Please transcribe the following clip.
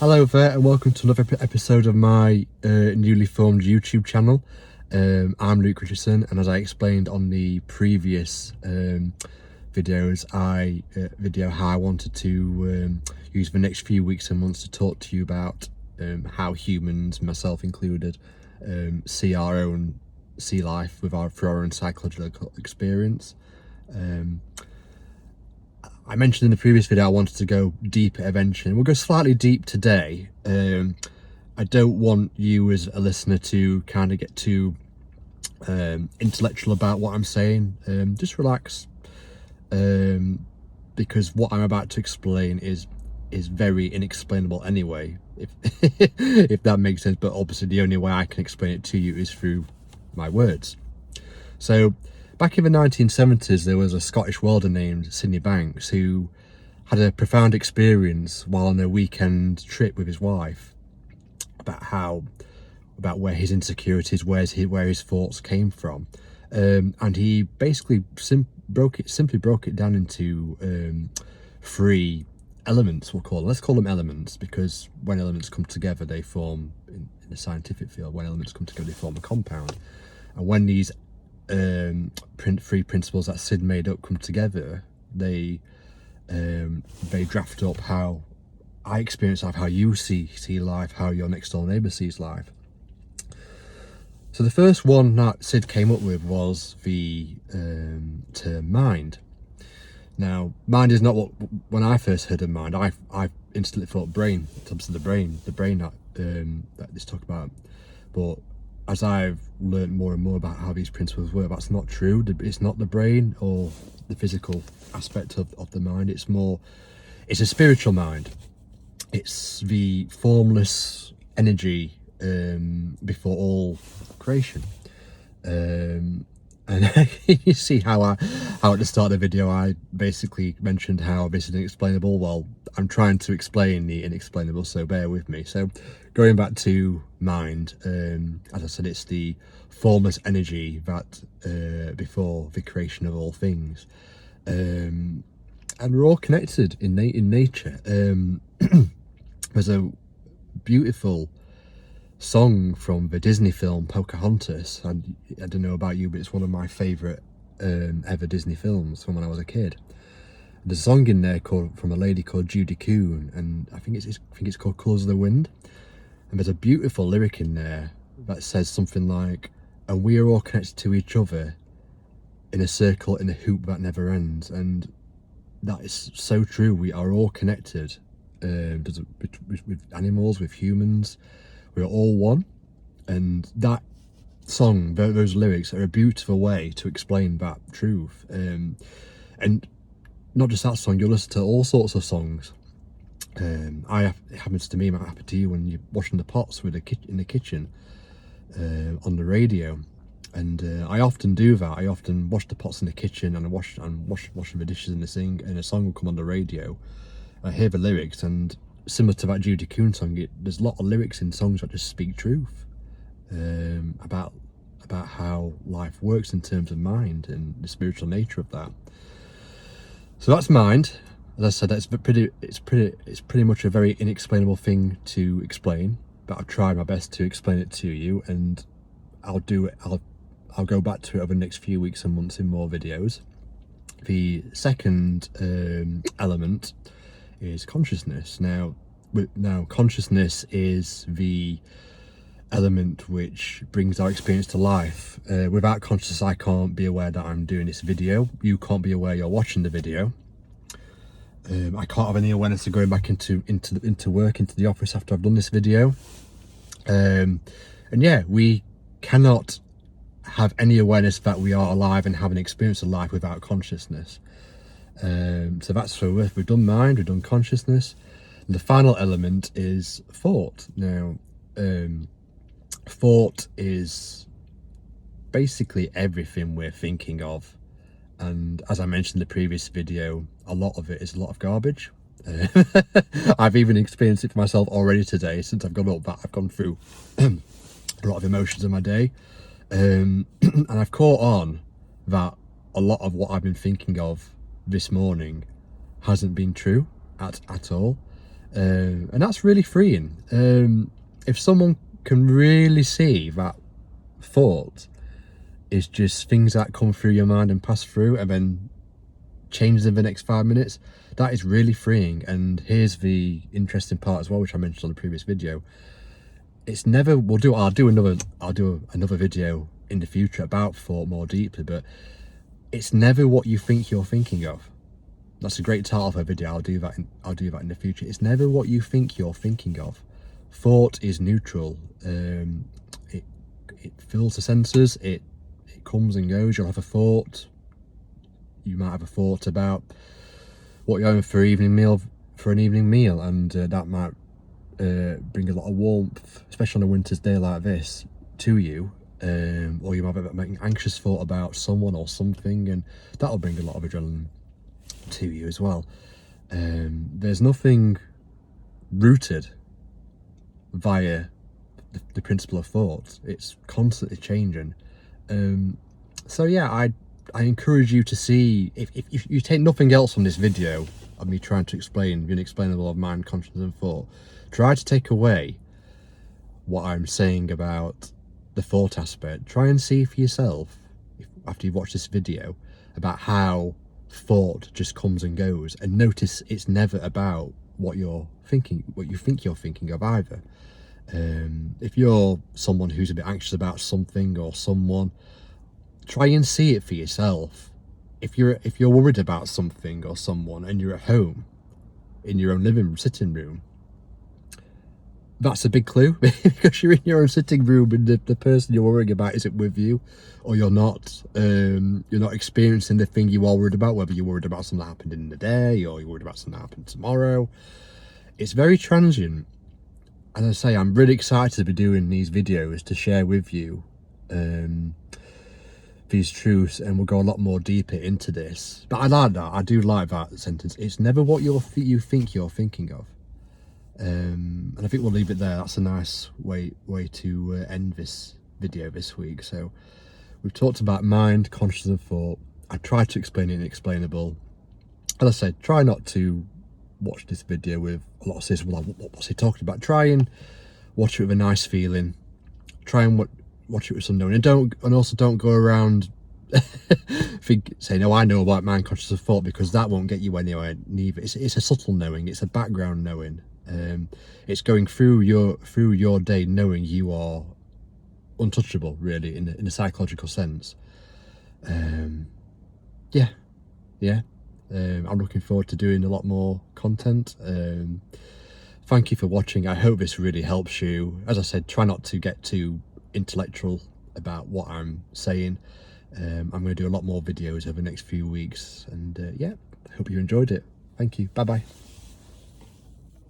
Hello there and welcome to another episode of my newly formed YouTube channel. I'm Luke Richardson, and as I explained on the previous videos, video how I wanted to use the next few weeks and months to talk to you about how humans, myself included, see life through our own psychological experience. I mentioned in the previous video I wanted to go deeper eventually. We'll go slightly deep today. I don't want you as a listener to kind of get too intellectual about what I'm saying. Just relax, because what I'm about to explain is very inexplainable anyway, if if that makes sense. But obviously the only way I can explain it to you is through my words. So back in the 1970s, there was a Scottish welder named Sydney Banks who had a profound experience while on a weekend trip with his wife about where his insecurities, where his thoughts came from, and he basically simply broke it down into three elements. Let's call them elements, because when elements come together, they form, in the scientific field, when elements come together, they form a compound. And when these three principles that Sid made up come together, they draft up how I experience life, how you see life, how your next door neighbour sees life. So the first one that Sid came up with was the term mind. Now, mind is not what, when I first heard of mind, I instantly thought brain. It's obviously the brain that this talk about. But as I've learned more and more about how these principles work, that's not true. It's not the brain or the physical aspect of the mind. It's a spiritual mind. It's the formless energy before all creation. And you see how at the start of the video I basically mentioned how this is inexplainable. Well, I'm trying to explain the inexplainable, so bear with me. So going back to mind, as I said, it's the formless energy that before the creation of all things, and we're all connected in nature. There's a beautiful song from the Disney film Pocahontas, and I don't know about you, but it's one of my favourite ever Disney films from when I was a kid. There's a song in there from a lady called Judy Kuhn, and I think it's called Colours of the Wind. And there's a beautiful lyric in there that says something like, "And we are all connected to each other in a circle, in a hoop that never ends." And that is so true. We are all connected, with animals, with humans. We're all one. And that song, those lyrics, are a beautiful way to explain that truth. And not just that song, you'll listen to all sorts of songs. It happens to me, it might happen to you when you're washing the pots in the kitchen on the radio. And I often do that. I often wash the pots in the kitchen, and washing the dishes in the sink, and a song will come on the radio. I hear the lyrics, and similar to that Judy Kuhn song, there's a lot of lyrics in songs that just speak truth about how life works in terms of mind and the spiritual nature of that. So that's mind. As I said, it's pretty much a very inexplainable thing to explain, but I've tried my best to explain it to you, and I'll go back to it over the next few weeks and months in more videos. The second element is consciousness. Now consciousness is the element which brings our experience to life. Without consciousness, I can't be aware that I'm doing this video. You can't be aware you're watching the video. I can't have any awareness of going back into work, into the office after I've done this video. And yeah, we cannot have any awareness that we are alive and have an experience of life without consciousness. So that's for we've done mind, we've done consciousness. And the final element is thought. Now, thought is basically everything we're thinking of, and as I mentioned in the previous video, a lot of it is a lot of garbage. I've even experienced it for myself already today. Since I've got up that, I've gone through a lot of emotions in my day, and I've caught on that a lot of what I've been thinking of this morning hasn't been true at all. And that's really freeing. If someone can really see that thought is just things that come through your mind and pass through and then change in the next 5 minutes, that is really freeing. And here's the interesting part as well, which I mentioned on the previous video. It's never, I'll do another video in the future about thought more deeply, but it's never what you think you're thinking of. That's a great title of a video. I'll do that in the future. It's never what you think you're thinking of. Thought is neutral. It fills the senses. It comes and goes. You'll have a thought. You might have a thought about what you're having for an evening meal, and that might bring a lot of warmth, especially on a winter's day like this, to you. Or you might have an anxious thought about someone or something, and that'll bring a lot of adrenaline to you as well. There's nothing rooted via the principle of thought. It's constantly changing. So yeah, I encourage you to see, if you take nothing else from this video of me trying to explain the inexplainable of mind, consciousness and thought, try to take away what I'm saying about the thought aspect. Try and see for yourself, after you've watched this video, about how thought just comes and goes, and notice it's never about what you're thinking, what you think you're thinking of either. If you're someone who's a bit anxious about something or someone, try and see it for yourself. If you're worried about something or someone and you're at home in your own sitting room, that's a big clue, because you're in your own sitting room and the person you're worrying about isn't with you, or you're not experiencing the thing you are worried about, whether you're worried about something that happened in the day or you're worried about something that happened tomorrow. It's very transient. As I say, I'm really excited to be doing these videos to share with you these truths, and we'll go a lot more deeper into this. But I like that. I do like that sentence. It's never what you think you're thinking of. And I think we'll leave it there. That's a nice way to end this video this week. So we've talked about mind, consciousness and thought. I tried to explain inexplainable. As I said, try not to watch this video with a lot of this, well, what's he talking about? Try and watch it with a nice feeling. Try and watch it with some knowing, and also don't go around saying, "Oh, I know about mind, consciousness and thought," because that won't get you anywhere. Neither. It's a subtle knowing. It's a background knowing. It's going through your day knowing you are untouchable, really, in a psychological sense. Yeah. I'm looking forward to doing a lot more content. Thank you for watching. I hope this really helps you. As I said, try not to get too intellectual about what I'm saying. I'm going to do a lot more videos over the next few weeks, and yeah, I hope you enjoyed it. Thank you. Bye bye.